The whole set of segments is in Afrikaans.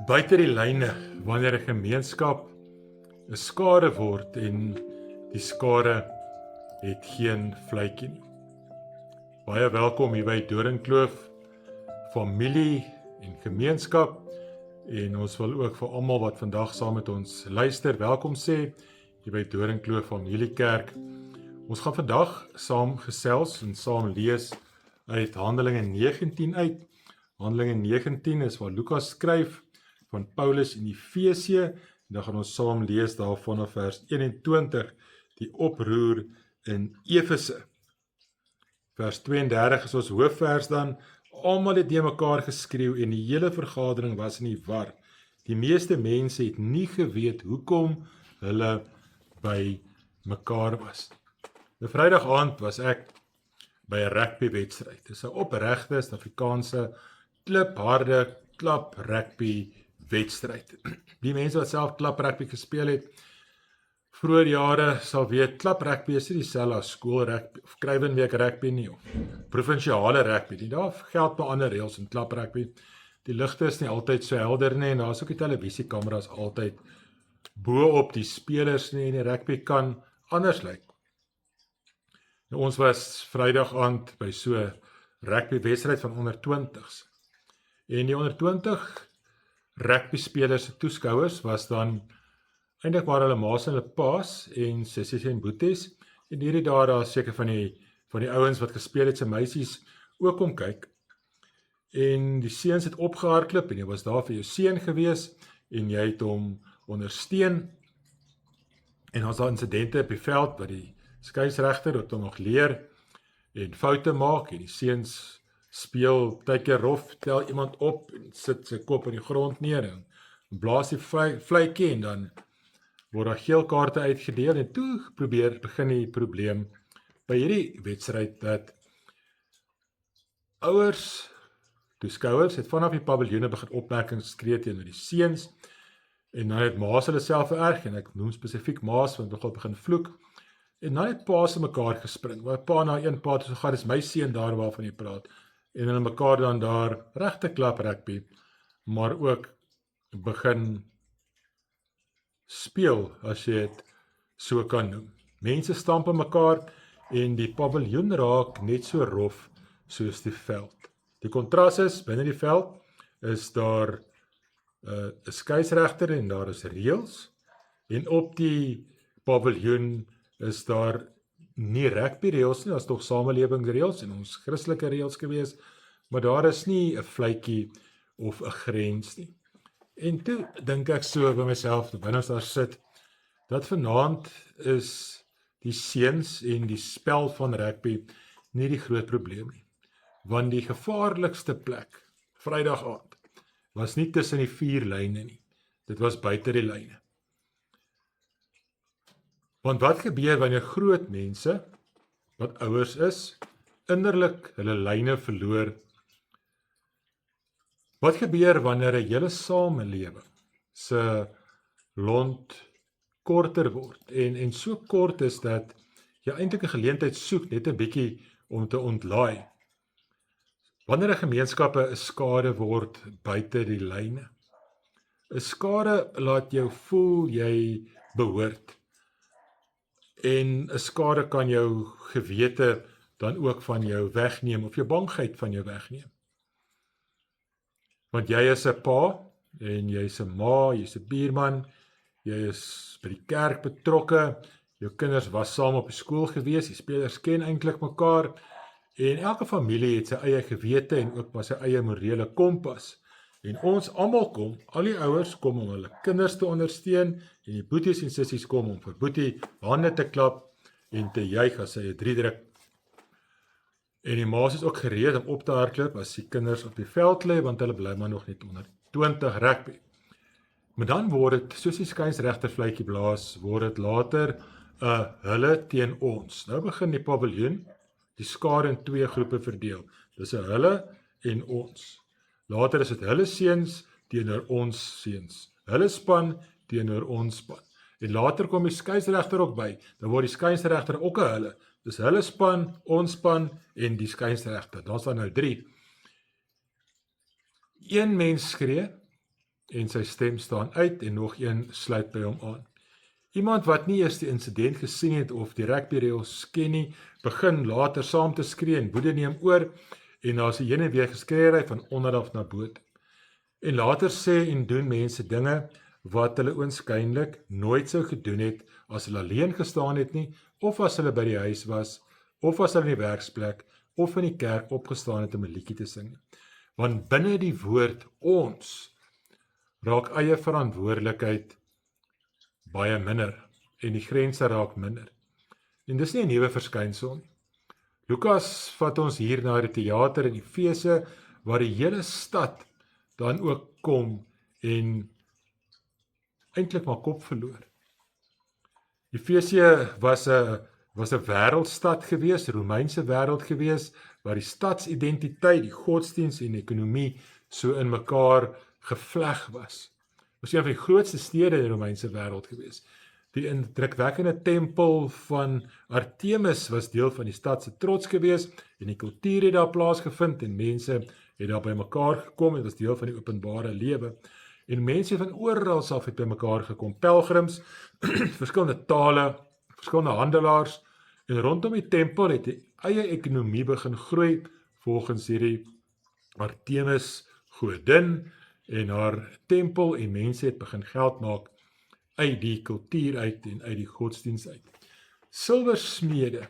Buite die lyne, wanneer 'n gemeenskap 'n skare word en die skare het geen vletjie nie. Baie welkom hier by Doringkloof familie en gemeenskap, en ons wil ook vir almal wat vandag saam met ons luister welkom sê hier by Doringkloof Familiekerk. Ons gaan vandag saam gesels en saam lees uit Handelinge 19 uit. Handelinge 19 is waar Lukas skryf van Paulus in Efesië, en dan gaan ons saam lees daarvan af vers 21, die oproer in Efese. Vers 32 is ons hoofvers dan, almal het die mekaar geskreeu en die hele vergadering was in die war. Die meeste mense het nie geweet hoekom hulle by mekaar was. 'n Vrydag aand was ek by 'n rugbywedstryd. Dit is 'n opregte Suid-Afrikaanse klipharde klap rugby wedstryd. Die mense wat self klap rugby gespeel het vroeër jare sal weet, klap rugby is nie dieselfde as skool rugby of Kruiwenweek rugby nie, of provinsiale rugby nie. Daar geld maar ander reëls in klap rugby. Die ligte is nie altyd so helder nie, en daar is ook die televisiekameras altyd bo op die spelers nie, en die rugby kan anders lyk. Nou, ons was Vrydag aand by so rugby wedstryd van onder 20s. En die onder 20 rugby spelers se toeskouers was dan eintlik maar hulle ma's en hulle pa's en sissies en boeties. En hierdie dae daar seker van die ouens wat gespeel het se meisies ook kom kyk. En die seuns het opgehardloop en jy was daar vir jou seun gewees en jy het hom ondersteun. En ons daar insidente op die veld wat die skeieregter het hom nog leer en foute maak, en die seuns speel tydjie rof, tel iemand op en sit sy kop in die grond neer en blaas die vletjie, en dan word daar geel kaarte uitgedeel. En toe begin die probleem by hierdie wedstryd dat ouers, toeskouers het vanaf die paviljoene begin opmerkings skree teenoor die seuns, en dan het ma's hulle self vererg, en ek noem spesifiek ma's want hulle begin vloek, en dan het pa's in mekaar gespring, waar pa na een pa toe gegaan, is my seun daar waarvan jy praat, en hulle mekaar dan daar regte klap rugby, maar ook begin speel, as jy het so kan noem. Mense stamp in mekaar, en die paviljoen raak net so rof soos die veld. Die kontras is, binne die veld, is daar 'n skeieregter en daar is reëls, en op die paviljoen is daar nie rugby reëls nie, daar is tog samelewingsreëls en ons Christelike reëls gewees, maar daar is nie 'n vletjie of 'n grens nie. En toe dink ek so by myself, terwyl ons daar sit, dat vanaand is die seuns en die spel van rugby nie die groot probleem nie. Want die gevaarlikste plek, Vrydag aand, was nie tussen die 4 lyne nie. Dit was buite die lyne. Want wat gebeur wanneer groot mense, wat ouers is, innerlik hulle lyne verloor? Wat gebeur wanneer 'n hele samelewing se lont korter word, en so kort is dat jy eintlik 'n geleentheid soek net 'n bietjie om te ontlaai? Wanneer 'n gemeenskap 'n skade word buite die lyne. 'n Skade laat jou voel jy behoort. En 'n skade kan jou gewete dan ook van jou wegneem, of jou bangheid van jou wegneem. Want jy is 'n pa, en jy is 'n ma, jy is 'n buurman, jy is by die kerk betrokke, jou kinders was saam op die skool gewees, die spelers ken eintlik mekaar, en elke familie het sy eie gewete en ook maar sy eie morele kompas. En ons almal kom, al die ouers kom om hulle kinders te ondersteun, en die boeties en sissies kom om vir boetie hande te klap en te juig as hy 'n 3 druk. En die ma's is ook gereed om op te hardloop as die kinders op die veld lê, want hulle bly maar nog net onder 20 rugby. Maar dan word dit, soos die skeieregter vletjie blaas, word dit later hulle teen ons. Nou begin die paviljoen, die skare in 2 groepe verdeel. Dis 'n hulle en ons. Later is dit hulle seuns teenoor ons seuns. Hulle span teenoor ons span. En later kom die skeieregter ook by. Dan word die skeieregter ook 'n hulle. Dis hulle span, ons span en die skeieregter. Daar's dan nou 3. Een mens skree en sy stem staan uit en nog een sluit by hom aan. Iemand wat nie eers die insident gesien het of die rugbyreëls ken nie, begin later saam te skree en woede neem oor en daar's 'n heen en weer geskreeery van onder af na bo. En later sê en doen mense dinge wat hulle oënskynlik nooit sou gedoen het as hulle alleen gestaan het nie, of as hulle by die huis was, of as hulle in die werksplek, of in die kerk opgestaan het om 'n liedjie te sing. Want binne die woord ons raak eie verantwoordelikheid baie minder en die grense raak minder. En dis nie 'n nuwe verskynsel nie. Lukas vat ons hier na die teater in Efese waar die hele stad dan ook kom en eintlik maar kop verloor. Efese was 'n wêreldstad gewees, Romeinse wêreld gewees, waar die stadsidentiteit, die godsdiens en ekonomie so in mekaar gevleg was. Was een van die grootste stede in die Romeinse wêreld gewees. Die indrukwekkende tempel van Artemis was deel van die stad se trots gewees en die kultuur het daar plaasgevind en mense het daar by mekaar gekom en was deel van die openbare lewe. En mense van oral af het by mekaar gekom, pelgrims, verskillende tale, verskillende handelaars en rondom die tempel het die eie ekonomie begin groei volgens hierdie Artemis godin en haar tempel en mense het begin geld maak uit die kultuur uit en uit die godsdiens uit. Silversmede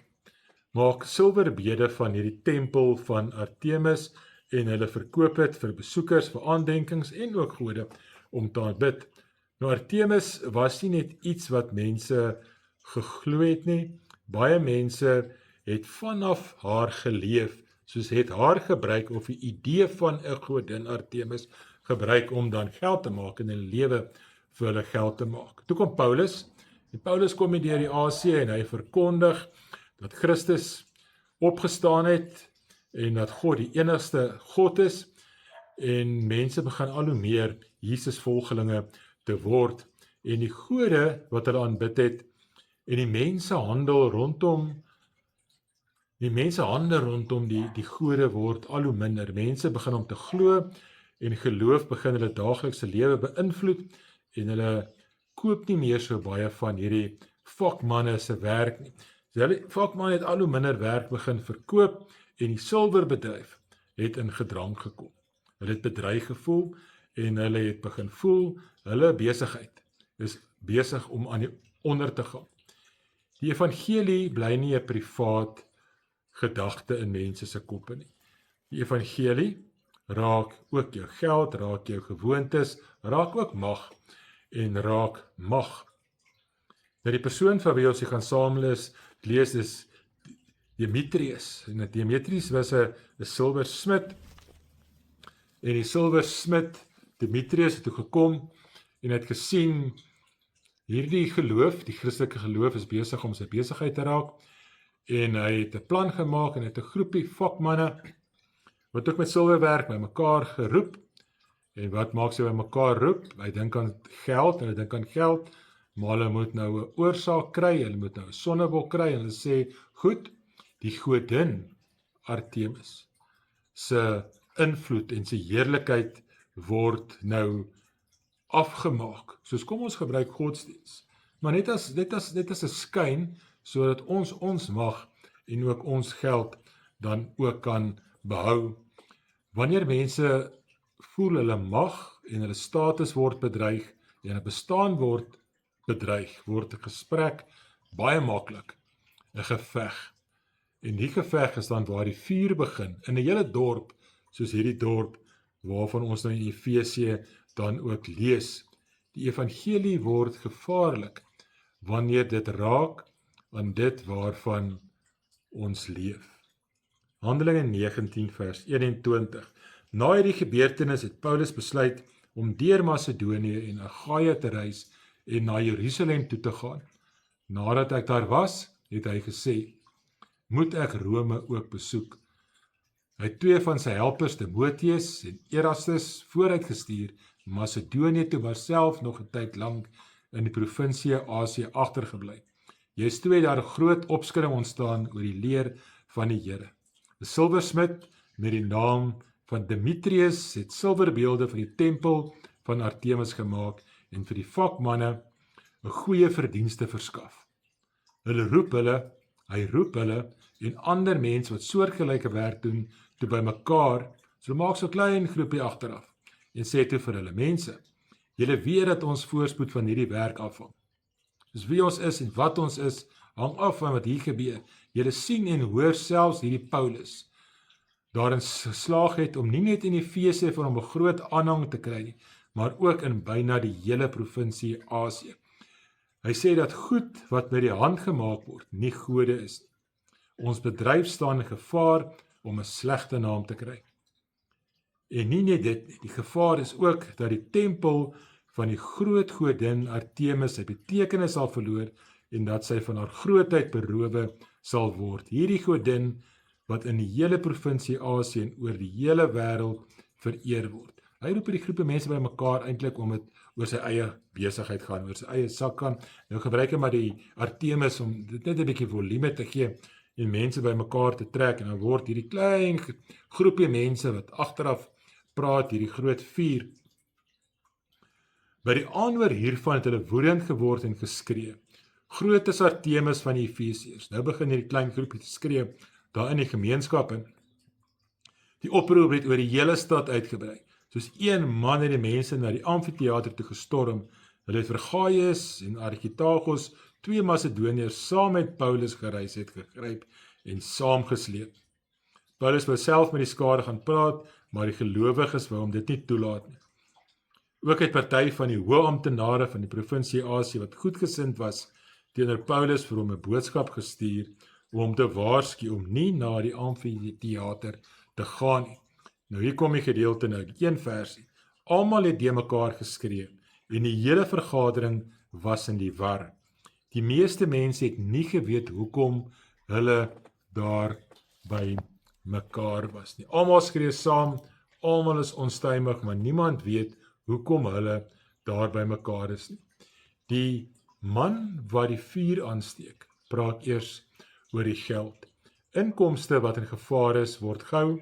maak silverbede van hierdie tempel van Artemis en hulle verkoop dit vir besoekers, vir aandenkings en ook gode om te aanbid. Nou Artemis was nie net iets wat mense geglo het nie, baie mense het vanaf haar geleef, soos het haar gebruik of die idee van 'n godin Artemis gebruik om dan geld te maak en 'n lewe vir hulle geld te maak. Toe kom Paulus, en Paulus kom deur die Asië en hy verkondig dat Christus opgestaan het en dat God die enigste God is en mense begin al hoe meer Jesus volgelinge te word en die gode wat hulle aanbid het en die mensehandel rondom die gode word al hoe minder. Mense begin om te glo en geloof begin hulle daaglikse lewe beïnvloed en hulle koop nie meer so baie van hierdie vakmanne se werk nie. So hulle vakmanne het al hoe minder werk begin verkoop en die silverbedryf het in gedrang gekom. Hulle het bedreig gevoel en hulle het begin voel hulle besigheid is besig om aan die onder te gaan. Die evangelie bly nie 'n privaat gedagte in mense se koppe nie. Die evangelie raak ook jou geld, raak jou gewoontes, raak ook mag en raak mag. Nou die persoon van wie ons hier gaan saam lees is Demetrius. En Demetrius was 'n silversmid en die silversmid Demetrius het toe gekom en het gesien hierdie geloof, die Christelike geloof is besig om sy besigheid te raak en hy het 'n plan gemaak en het 'n groepie vakmanne wat ook met silwerwerk by mekaar geroep. En wat maak sy by mekaar roep? Hy dink aan geld en hy dink aan geld, maar hulle moet nou 'n oorsaak kry, hulle moet nou 'n sonnebok kry en hulle sê, goed, die godin Artemis se invloed en sy heerlikheid word nou afgemaak. Soos kom ons gebruik godsdiens, maar net as 'n skyn sodat ons mag en ook ons geld dan ook kan behou. Wanneer mense voel hulle mag en hulle status word bedreig en hulle bestaan word bedreig, word 'n gesprek baie maklik 'n geveg. En die geveg is dan waar die vuur begin in 'n hele dorp soos hierdie dorp waarvan ons nou in Efese dan ook lees. Die evangelie word gevaarlik wanneer dit raak aan dit waarvan ons leef. Handelinge 19 vers 21. Na hierdie gebeurtenis het Paulus besluit om deur Macedonië en Agaia te reis en na Jerusalem toe te gaan. Nadat ek daar was, het hy gesê, moet ek Rome ook besoek. Hy het 2 van sy helpers, Timoteus en Erastus, vooruitgestuur Macedonië toe, maar self nog 'n tyd lank in die provinsie Asië agtergebly. Juist toe het daar 'n groot opskudding ontstaan oor die leer van die Here. 'n Silversmid met die naam van Demetrius het silverbeelde van die tempel van Artemis gemaak en vir die vakmanne 'n goeie verdienste verskaf. Hy roep hulle en ander mense wat soortgelyke werk doen, toe bymekaar, so maak so 'n klein groepie agteraf en sê toe vir hulle: mense, julle weet dat ons voorspoed van hierdie werk afhang. Dus wie ons is en wat ons is, hang af van wat hier gebeur. Julle sien en hoor selfs hierdie Paulus daarin geslaag het om nie net in Efese vir hom 'n groot aanhang te kry nie, maar ook in byna die hele provinsie Asië. Hy sê dat goed wat met die hand gemaak word, nie gode is nie. Ons bedryf staan in gevaar om 'n slegte naam te kry. En nie net dit nie, die gevaar is ook dat die tempel van die groot godin Artemis sy betekenis sal verloor en dat sy van haar grootheid berowe sal word. Hierdie godin wat in die hele provinsie Asië en oor die hele wêreld vereer word. Hy roep die groepe mense bymekaar eintlik om dit oor sy eie besigheid gaan, oor sy eie sak gaan. Nou gebruik hy maar die Artemis om dit net 'n bietjie volume te gee en mense bymekaar te trek en dan word hierdie klein groepie mense wat agteraf praat, hierdie groot vuur. By die aanhoor hiervan het hulle woedend geword en geskree: "Groot is Artemis van die Efesiërs." Nou begin hierdie klein groepie te skree daar in die gemeenskap in. Die oproer het oor die hele stad uitgebrei. Soos een man het die mense na die amfitheater toe gestorm. Hulle het vir Gaius en Aristarchus, 2 Macedoniërs, saam met Paulus gereis het gegryp en saamgesleep. Paulus wou self met die skare gaan praat, maar die gelowiges wou hom dit nie toelaat nie. Ook het party van die hoë amptenare van die provinsie Asië wat goedgesind was teenoor Paulus vir hom 'n boodskap gestuur om hom te waarsku om nie na die amfitheater te gaan nie. Nou hier kom die gedeelte nou, die een versie. Almal het de mekaar geskree en die hele vergadering was in die war. Die meeste mense het nie geweet hoekom hulle daar by mekaar was nie. Almal skree saam, almal is onstuimig, maar niemand weet hoekom hulle daar by mekaar is nie. Die man wat die vuur aansteek, praat eers oor die geld. Inkomste wat in gevaar is, word gou.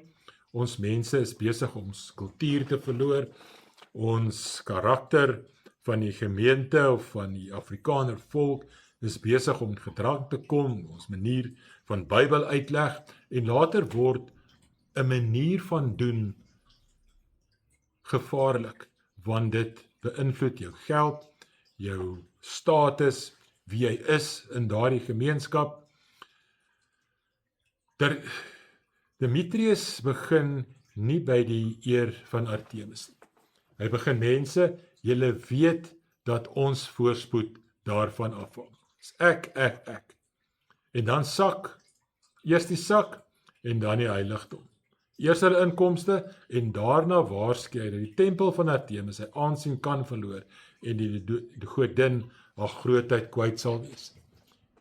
Ons mense is besig om ons kultuur te verloor, ons karakter van die gemeente of van die Afrikaner volk is besig om in gedrang te kom, ons manier van Bybel uitleg, en later word 'n manier van doen gevaarlik, want dit beïnvloed jou geld, jou status, wie jy is in daardie gemeenskap. Demetrius begin nie by die eer van Artemis nie. Hy begin: mense, julle weet dat ons voorspoed daarvan afhang. Ek. En dan sak, eers die sak en dan die heiligdom. Eers hulle inkomste en daarna waarsku hy dat die tempel van Artemis sy aansien kan verloor en die godin haar grootheid kwyt sal wees.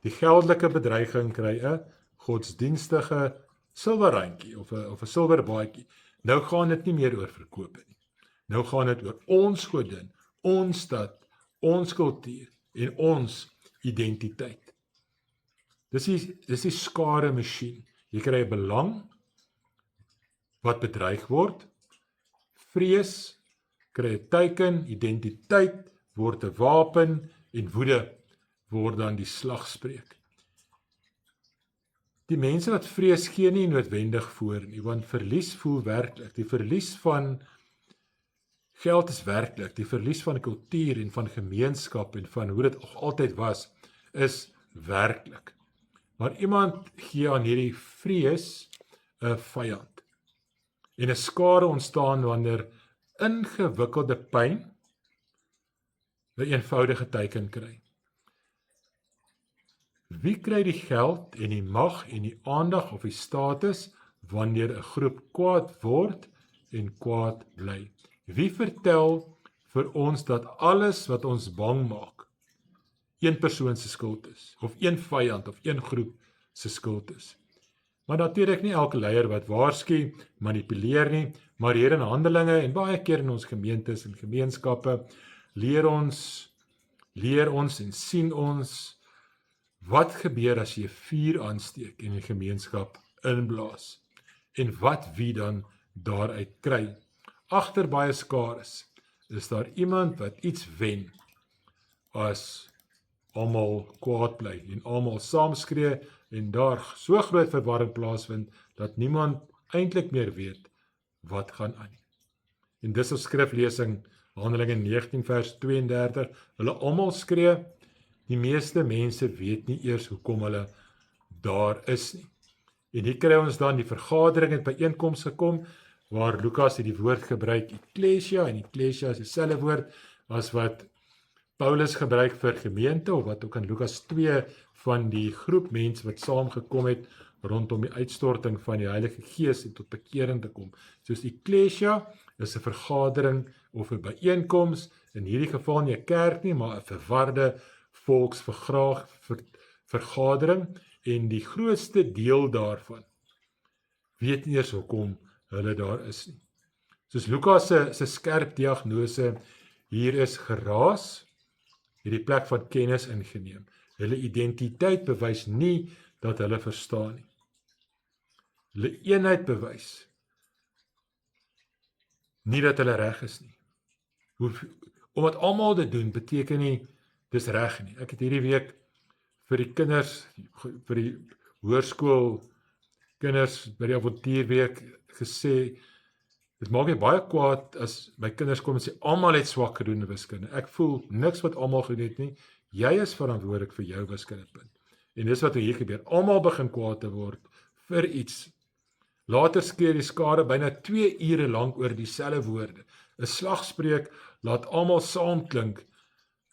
Die geldelike bedreiging kry 'n godsdienstige silwerrandjie of 'n silwerbaadjie. Nou gaan dit nie meer oor verkope nie. Nou gaan dit oor ons godin, ons stad, ons kultuur en ons identiteit. Dis die skare masjien. Jy kry 'n belang wat bedreig word, vrees kry 'n teiken, identiteit word 'n wapen en woede word dan die slagspreuk. Die mense wat vrees gee nie noodwendig voor nie, want verlies voel werklik. Die verlies van geld is werklik, die verlies van kultuur en van gemeenskap en van hoe dit altyd was, is werklik. Maar iemand gee aan hierdie vrees 'n vyand. En 'n skade ontstaan wanneer ingewikkelde pyn 'n eenvoudige teiken kry. Wie kry die geld en die mag en die aandag of die status wanneer 'n groep kwaad word en kwaad bly? Wie vertel vir ons dat alles wat ons bang maak een persoon se skuld is, of een vyand of een groep se skuld is? Maar natuurlik nie elke leier wat waarsku, manipuleer nie, maar hier in Handelinge en baie keer in ons gemeentes en gemeenskappe leer ons en sien ons wat gebeur as jy 'n vuur aansteek en 'n gemeenskap inblaas en wat wie dan daaruit kry. Agter baie skares is daar iemand wat iets wen as almal kwaad bly en almal saamskree en daar so groot verwarring plaasvind dat niemand eintlik meer weet wat gaan aan. En dis ons skriflesing Handelinge 19 vers 32. Hulle almal skree, die meeste mense weet nie eers hoekom hulle daar is nie. En hier kry ons dan die vergadering en byeenkoms gekom, waar Lukas het die woord gebruik, ekklesia, en ekklesia is dieselfde woord as wat Paulus gebruik vir gemeente, of wat ook in Lukas 2 van die groep mense wat saamgekom het rondom die uitstorting van die Heilige Gees en tot bekering te kom. Soos ekklesia is 'n vergadering of 'n byeenkoms, in hierdie geval nie 'n kerk nie, maar 'n verwarde volksvergadering, en die grootste deel daarvan weet nie eers hoekom hulle daar is nie. Soos Lukas se skerp diagnose, hier is geraas, het die plek van kennis ingeneem. Hulle identiteit bewys nie dat hulle verstaan nie. Hulle eenheid bewys nie dat hulle reg is nie. Omdat almal dit doen, beteken nie dis reg nie. Ek het hierdie week vir die kinders, vir die hoërskool kinders by die avontuurweek gesê, dit maak my baie kwaad as my kinders kom en sê, almal het swak gedoen in wiskunde. Ek voel niks wat almal gedoen het nie. Jy is verantwoordelik vir jou wiskundepunt. En dis wat hier gebeur. Almal begin kwaad te word vir iets. Later skree die skare byna 2 ure lank oor dieselfde woorde. 'n Slagspreuk laat almal saam klink,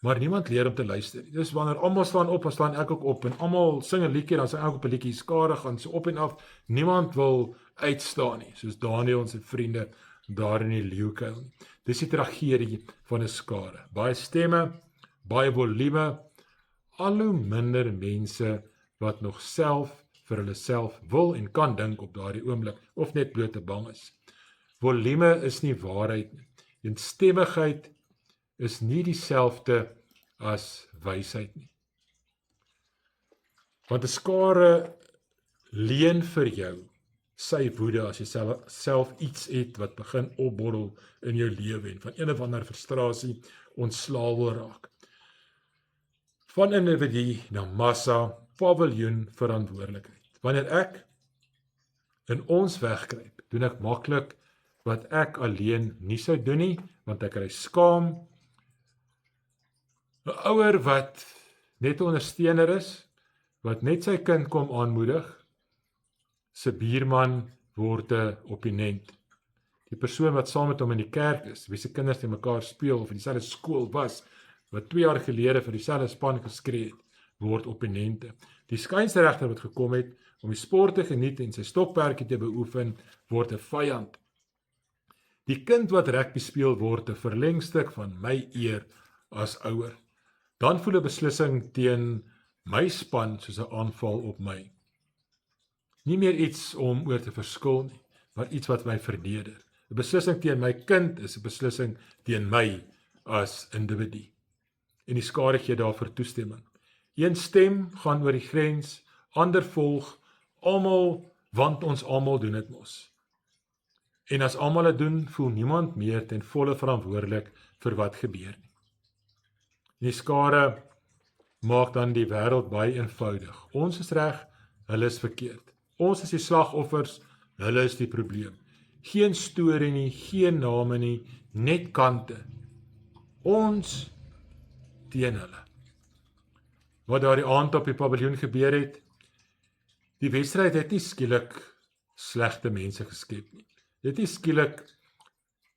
maar niemand leer om te luister. Dis wanneer almal staan op, dan staan ek ook op, en almal sing 'n liedjie, dan sing ek op 'n liedjie, skare gaan so op en af. Niemand wil uitstaan nie, soos Daniel en sy vriende daar in die leeukuil nie. Dis die tragedie van 'n skare. Baie stemme, baie volume, al hoe minder mense wat nog self vir hulle self wil en kan dink op daardie oomblik, of net bloot te bang is. Volume is nie waarheid nie. En stemmigheid is nie dieselfde as wysheid nie. Want 'n skare leen vir jou sy woede as jy self iets het wat begin opborrel in jou lewe en van een of ander frustrasie ontslaaw wil raak. Van individu na massa, paviljoen verantwoordelikheid. Wanneer ek in ons wegkruip, doen ek maklik wat ek alleen nie sou doen nie, want ek kry skaam. 'n Ouer wat net 'n ondersteuner is, wat net sy kind kom aanmoedig, se buurman word 'n opponent. Die persoon wat saam met hom in die kerk is, wie se kinders te mekaar speel of in dieselfde skool was, wat 2 jaar gelede vir dieselfde span geskree het, word opponente. Die skynsregter wat gekom het om die sport te geniet en sy stokperdjie te beoefen, word 'n vyand. Die kind wat rugby speel word 'n verlengstuk van my eer as ouer. Dan voel 'n beslissing teen my span soos 'n aanval op my. Nie meer iets om oor te verskil nie, maar iets wat my verneder. 'n Beslissing teen my kind is 'n beslissing teen my as individu. En die skare gee daarvoor toestemming. Een stem gaan oor die grens, ander volg, almal, want ons almal doen dit mos. En as almal dit doen, voel niemand meer ten volle verantwoordelik vir wat gebeur nie. Die skare maak dan die wêreld baie eenvoudig. Ons is reg, hulle is verkeerd. Ons is die slagoffers, hulle is die probleem. Geen storie nie, geen name nie, net kante. Ons teen hulle. Wat daardie aand op die paviljoen gebeur het, die wedstryd het nie skielik slegte mense geskep nie. Dit het nie skielik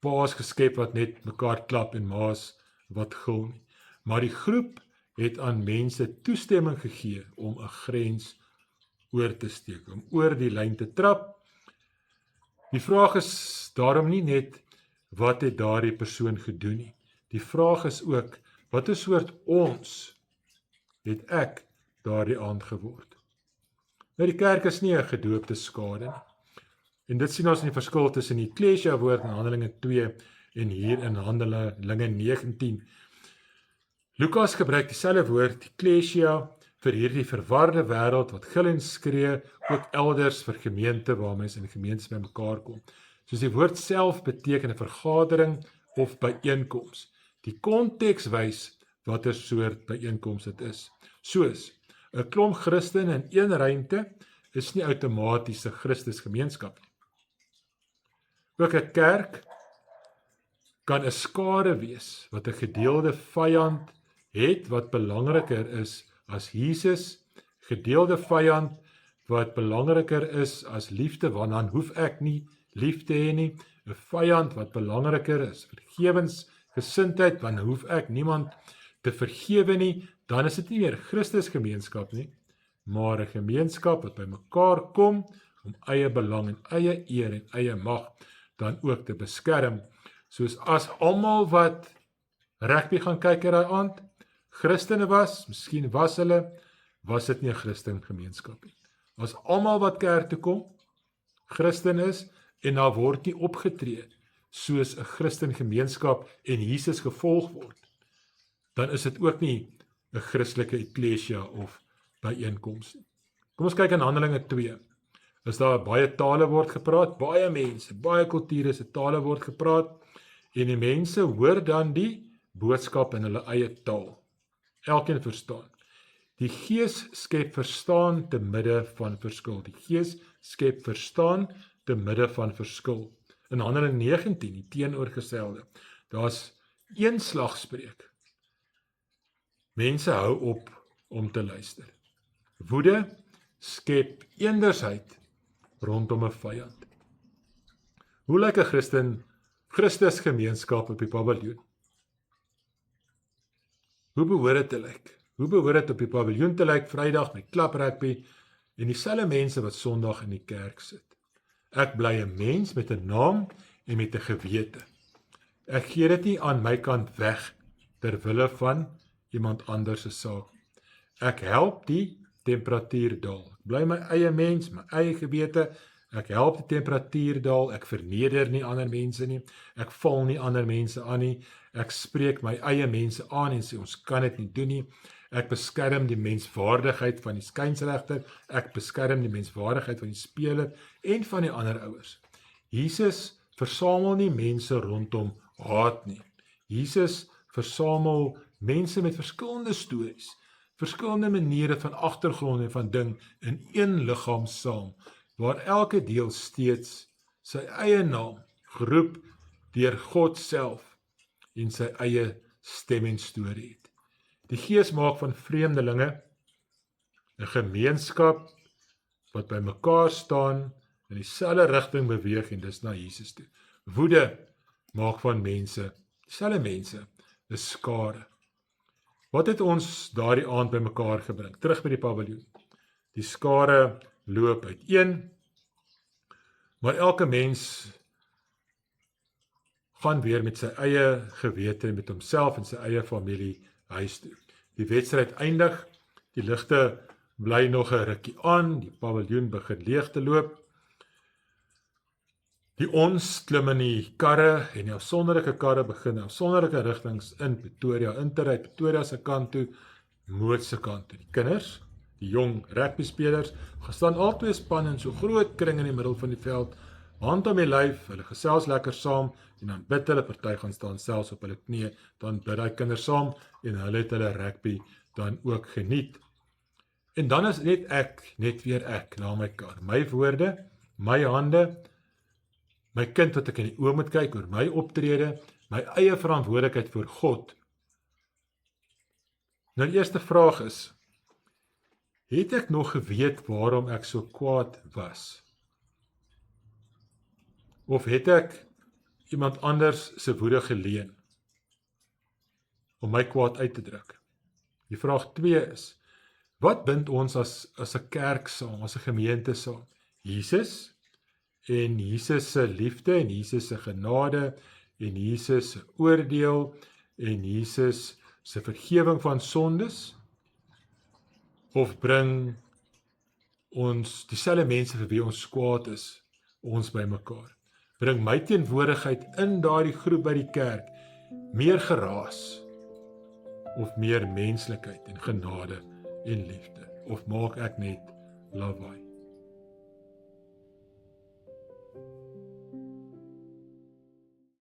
paas geskep wat net mekaar klap en maas wat gil nie. Maar die groep het aan mense toestemming gegee om 'n grens oor te steek, om oor die lyn te trap. Die vraag is daarom nie net wat het daardie persoon gedoen nie. Die vraag is ook, wat 'n soort ons het ek daardie aand geword. Nou die kerk is nie 'n gedoopte skare nie. En dit sien ons in die verskil tussen die ekklesia woord in Handelinge 2 en hier in Handelinge 19. Lukas gebruik dieselfde woord, ekklesia, vir hierdie verwarde wêreld wat gil en skree, ook elders vir gemeente waar mense in gemeentes by mekaar kom. Soos die woord self beteken 'n vergadering of byeenkoms. Die konteks wys watter soort byeenkoms dit is. Soos 'n klomp Christene in een ruimte is nie outomaties 'n Christusgemeenskap nie. Ook 'n kerk kan 'n skare wees wat 'n gedeelde vyand het wat belangriker is as Jesus, gedeelde vyand wat belangriker is as liefde, want dan hoef ek nie lief te hê nie, 'n vyand wat belangriker is, vergewensgesindheid, want dan hoef ek niemand te vergewe nie, dan is dit nie meer Christusgemeenskap nie, maar 'n gemeenskap wat by mekaar kom om eie belang en eie eer en eie mag dan ook te beskerm, soos as almal wat rugby gaan kyk daai aand Christene was, miskien was dit nie 'n Christengemeenskap nie. As almal wat kerk toe kom Christen is en daar word nie opgetree soos 'n Christengemeenskap en Jesus gevolg word, dan is dit ook nie 'n Christelike eklesia of byeenkoms nie. Kom ons kyk in Handelinge 2. Is daar baie tale word gepraat, baie mense, baie kulture se tale word gepraat, en die mense hoor dan die boodskap in hulle eie taal. Elkeen verstaan. Die Gees skep verstaan te midde van verskil. Die Gees skep verstaan te midde van verskil. In Handelinge 19, die teenoorgestelde, daar's een slagspreuk. Mense hou op om te luister. Woede skep eendersheid rondom 'n vyand. Hoe lyk 'n Christusgemeenskap op die paviljoen? Hoe behoort dit te lyk? Hoe behoort dit op die paviljoen te lyk Vrydag met klaprugby en dieselfde mense wat Sondag in die kerk sit? Ek bly 'n mens met 'n naam en met 'n gewete. Ek gee dit nie aan my kant weg ter wille van iemand anders se saak. Ek help die temperatuur daal. Ek bly my eie mens, my eie gewete. Ek help die temperatuur daal. Ek verneder nie ander mense nie. Ek val nie ander mense aan nie. Ek spreek my eie mense aan en sê ons kan dit nie doen nie. Ek beskerm die menswaardigheid van die skynsregter. Ek beskerm die menswaardigheid van die speler en van die ander ouers. Jesus versamel nie mense rondom haat nie. Jesus versamel mense met verskillende stories, verskillende maniere van agtergrond en van ding in een liggaam saam, waar elke deel steeds sy eie naam geroep deur God self en sy eie stem en storie het. Die Gees maak van vreemdelinge 'n gemeenskap wat by mekaar staan in dieselfde rigting beweeg en dis na Jesus toe. Woede maak van mense, dieselfde mense, 'n skare. Wat het ons daardie aand by mekaar gebring? Terug by die paviljoen. Die skare loop uiteen, maar elke mens gaan weer met sy eie gewete, met homself en sy eie familie huis toe. Die wedstryd eindig, die ligte bly nog 'n rukkie aan, die paviljoen begin leeg te loop. Die ons klim in die karre en die afsonderlike karre begin afsonderlike rigtings in Pretoria in te ry, Pretoria se kant toe, Moot se kant toe. Die kinders, die jong rugbyspelers, gestaan albei spanne in so groot kring in die middel van die veld, hand om die lyf, hulle gesels lekker saam en dan bid hulle, party gaan staan selfs op hulle knieë, dan bid daai kinders saam en hulle het hulle rugby dan ook geniet. En dan is net weer ek na my kar, my woorde, my hande, my kind wat ek in die oë moet kyk oor my optrede, my eie verantwoordelikheid voor God. Nou die eerste vraag is, het ek nog geweet waarom ek so kwaad was? Of het ek iemand anders se woede geleen om my kwaad uit te druk? Die vraag 2 is, wat bind ons as 'n kerk saam, as 'n gemeente saam? Jesus en Jesus se liefde en Jesus se genade en Jesus se oordeel en Jesus se vergewing van sondes? Of bring ons dieselfde mense vir wie ons kwaad is, ons by mekaar? Bring my teenwoordigheid in daardie groep by die kerk meer geraas of meer menslikheid en genade en liefde? Of maak ek net lawaai?